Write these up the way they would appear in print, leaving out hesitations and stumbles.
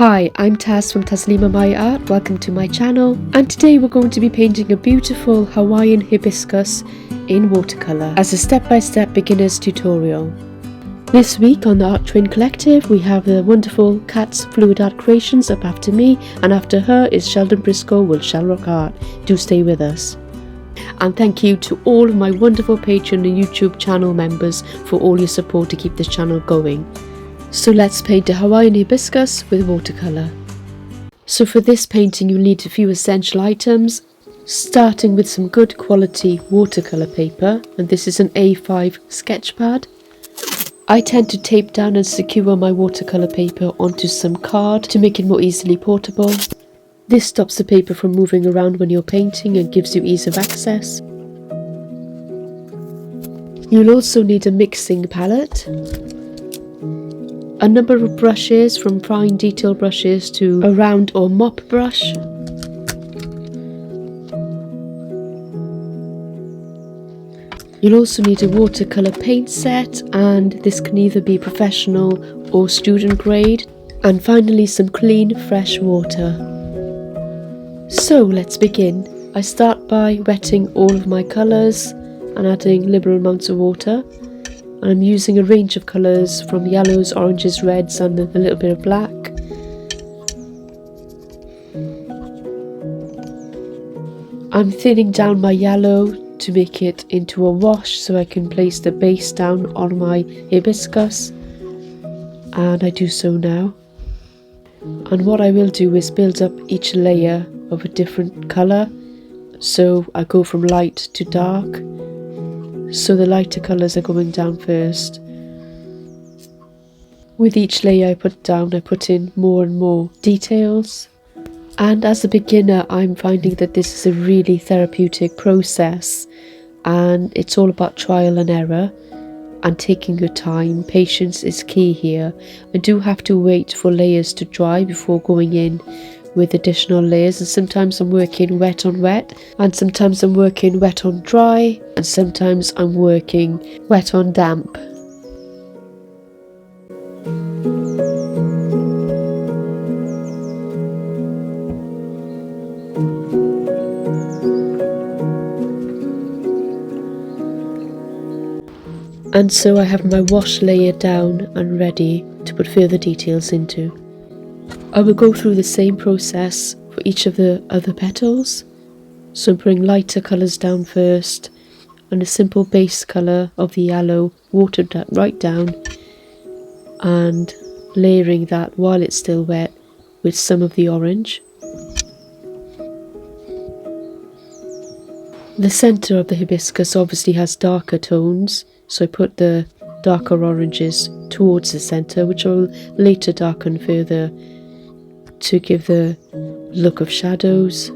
Hi, I'm Taz from Taslima Maya Art. Welcome to my channel, and today we're going to be painting a beautiful Hawaiian hibiscus in watercolour as a step-by-step beginner's tutorial. This week on the Art Train Collective we have the wonderful Kat's Fluid Art Creations up after me, and after her is Sheldon Briscoe with Shellrock Art. Do stay with us. And thank you to all of my wonderful Patreon and YouTube channel members for all your support to keep this channel going. So let's paint a Hawaiian hibiscus with watercolour. So for this painting you'll need a few essential items, starting with some good quality watercolour paper, and this is an A5 sketch pad. I tend to tape down and secure my watercolour paper onto some card to make it more easily portable. This stops the paper from moving around when you're painting and gives you ease of access. You'll also need a mixing palette, a number of brushes, from fine detail brushes to a round or mop brush. You'll also need a watercolour paint set, and this can either be professional or student grade. And finally some clean fresh water. So let's begin. I start by wetting all of my colours and adding liberal amounts of water. I'm using a range of colours from yellows, oranges, reds and a little bit of black. I'm thinning down my yellow to make it into a wash so I can place the base down on my hibiscus, and I do so now. And what I will do is build up each layer of a different colour, so I go from light to dark. So the lighter colours are going down first. With each layer I put down, I put in more and more details. And as a beginner I'm finding that this is a really therapeutic process, and it's all about trial and error and taking your time. Patience is key here. I do have to wait for layers to dry before going in with additional layers, and sometimes I'm working wet on wet, and sometimes I'm working wet on dry, and sometimes I'm working wet on damp. And so I have my wash layer down and ready to put further details into. I will go through the same process for each of the other petals. So I'm putting lighter colours down first, and a simple base colour of the yellow watered right down, and layering that while it's still wet with some of the orange. The centre of the hibiscus obviously has darker tones, so I put the darker oranges towards the centre, which I will later darken further to give the look of shadows.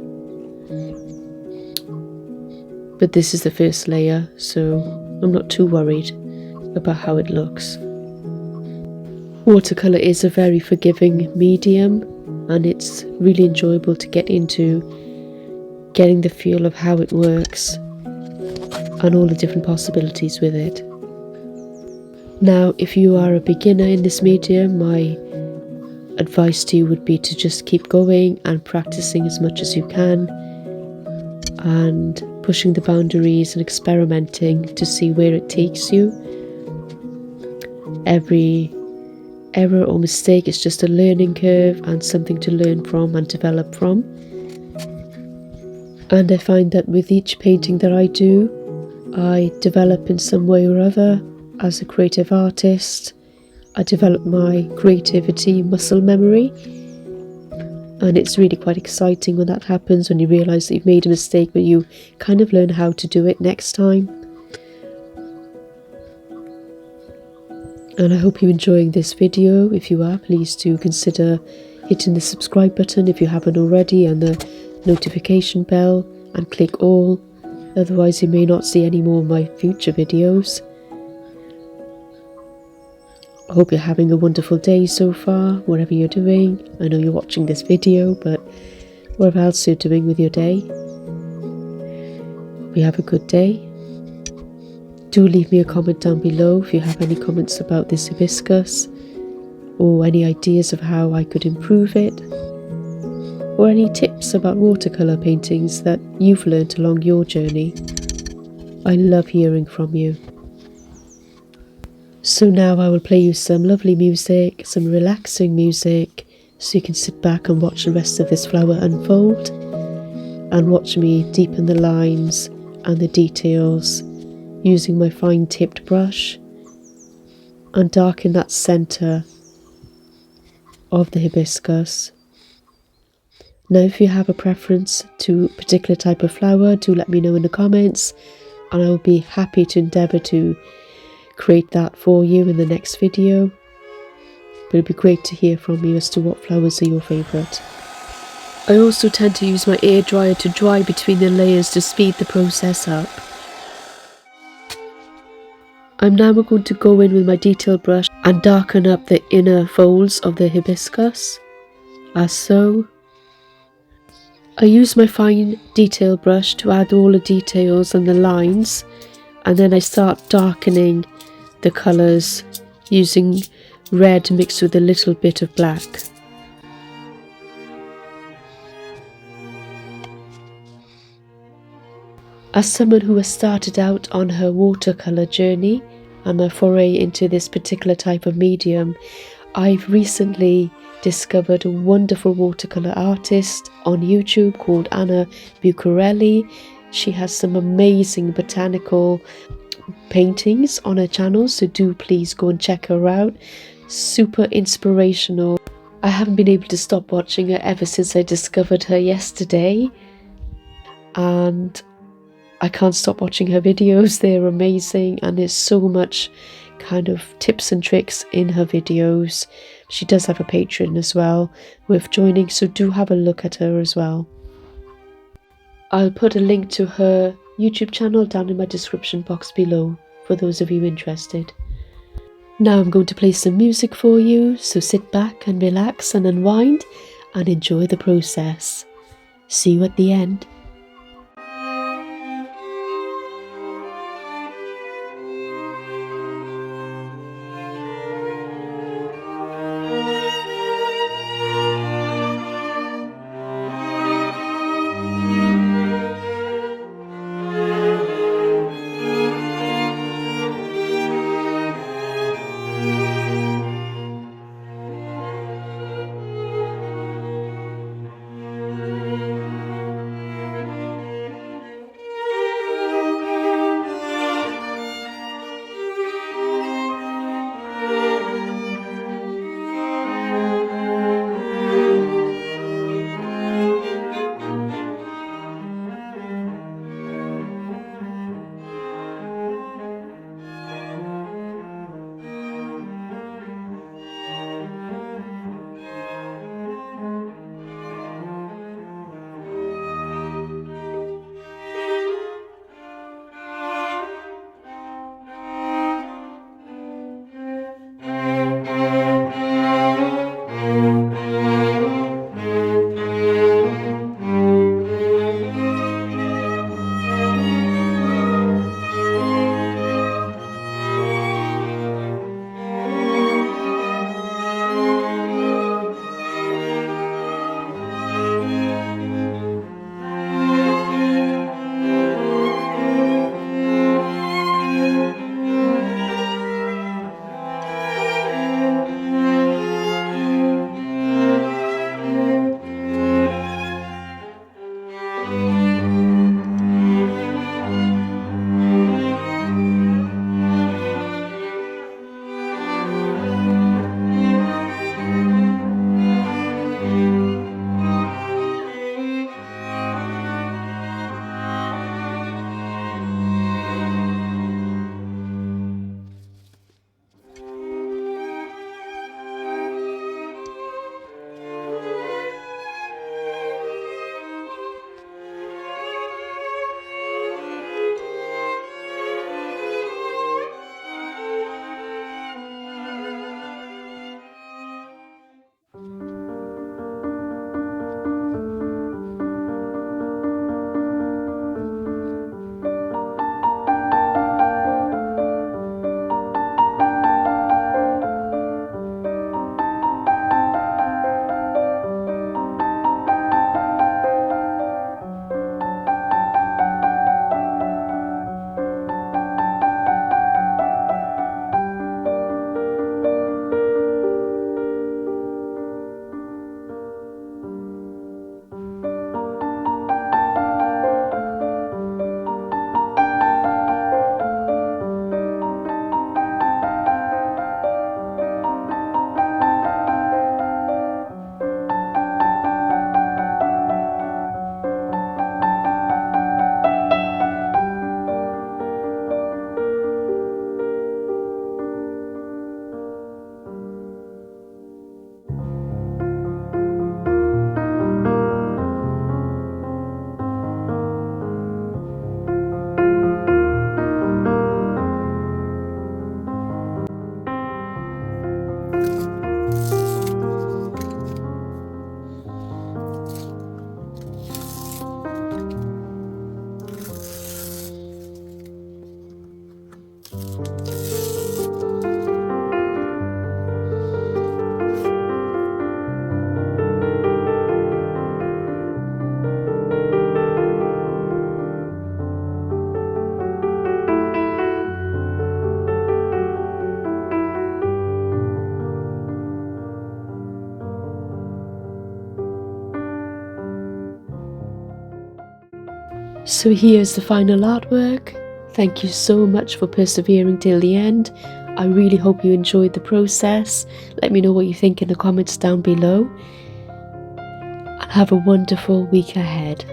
But this is the first layer, so I'm not too worried about how it looks. Watercolour is a very forgiving medium, and it's really enjoyable to get into getting the feel of how it works and all the different possibilities with it. Now, if you are a beginner in this medium, my advice to you would be to just keep going and practicing as much as you can, and pushing the boundaries and experimenting to see where it takes you. Every error or mistake is just a learning curve and something to learn from and develop from. And I find that with each painting that I do, I develop in some way or other as a creative artist. I develop my creativity muscle memory, and it's really quite exciting when that happens, when you realise that you've made a mistake but you kind of learn how to do it next time. And I hope you're enjoying this video. If you are, please do consider hitting the subscribe button if you haven't already, and the notification bell, and click all, otherwise you may not see any more of my future videos. I hope you're having a wonderful day so far, whatever you're doing. I know you're watching this video, but whatever else you're doing with your day, hope you have a good day. Do leave me a comment down below if you have any comments about this hibiscus. or any ideas of how I could improve it, or any tips about watercolour paintings that you've learnt along your journey. I love hearing from you. So now I will play you some lovely music, some relaxing music, so you can sit back and watch the rest of this flower unfold and watch me deepen the lines and the details using my fine tipped brush and darken that centre of the hibiscus. Now if you have a preference to a particular type of flower, do let me know in the comments and I will be happy to endeavour to create that for you in the next video. But it'd be great to hear from you as to what flowers are your favourite. I also tend to use my air dryer to dry between the layers to speed the process up. I'm now going to go in with my detail brush and darken up the inner folds of the hibiscus, as so. I use my fine detail brush to add all the details and the lines, and then I start darkening the colours using red mixed with a little bit of black. As someone who has started out on her watercolour journey and a foray into this particular type of medium, I've recently discovered a wonderful watercolour artist on YouTube called Bucciarelli. She has some amazing botanical paintings on her channel, so do please go and check her out. Super inspirational. I haven't been able to stop watching her ever since I discovered her yesterday, and I can't stop watching her videos. They're amazing and there's so much kind of tips and tricks in her videos. She does have a Patreon as well worth joining, so do have a look at her as well. I'll put a link to her YouTube channel down in my description box below for those of you interested. Now I'm going to play some music for you, so sit back and relax and unwind and enjoy the process. See you at the end. So here's the final artwork. Thank you so much for persevering till the end. I really hope you enjoyed the process. Let me know what you think in the comments down below. And have a wonderful week ahead.